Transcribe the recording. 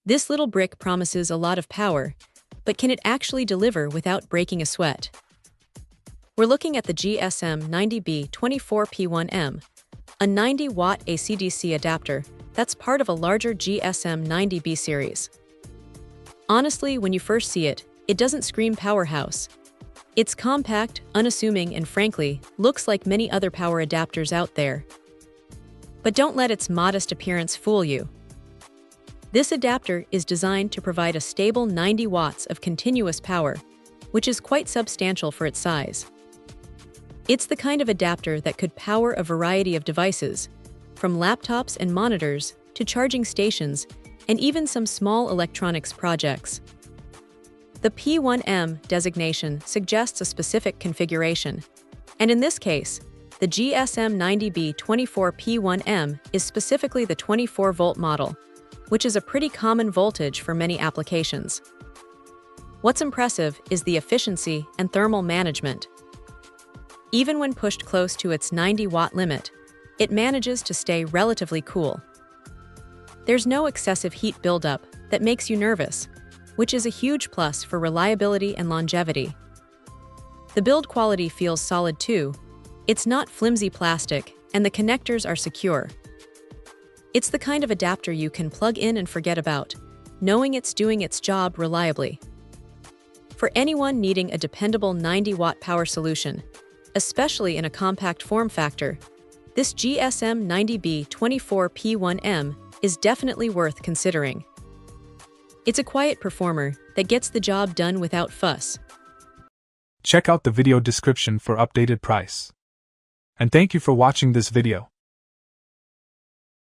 This little brick promises a lot of power, but can it actually deliver without breaking a sweat? We're looking at the GSM90B24-P1M, a 90-watt AC/DC adapter that's part of a larger GSM90B series. Honestly, when you first see it, it doesn't scream powerhouse. It's compact, unassuming, and frankly, looks like many other power adapters out there. But don't let its modest appearance fool you. This adapter is designed to provide a stable 90 watts of continuous power, which is quite substantial for its size. It's the kind of adapter that could power a variety of devices, from laptops and monitors to charging stations and even some small electronics projects. The P1M designation suggests a specific configuration, and in this case, the GSM90B24-P1M is specifically the 24-volt model, which is a pretty common voltage for many applications. What's impressive is the efficiency and thermal management. Even when pushed close to its 90-watt limit, it manages to stay relatively cool. There's no excessive heat buildup that makes you nervous, which is a huge plus for reliability and longevity. The build quality feels solid too. It's not flimsy plastic, and the connectors are secure. It's the kind of adapter you can plug in and forget about, knowing it's doing its job reliably. For anyone needing a dependable 90-watt power solution, especially in a compact form factor, this GSM90B24-P1M is definitely worth considering. It's a quiet performer that gets the job done without fuss. Check out the video description for updated price. And thank you for watching this video.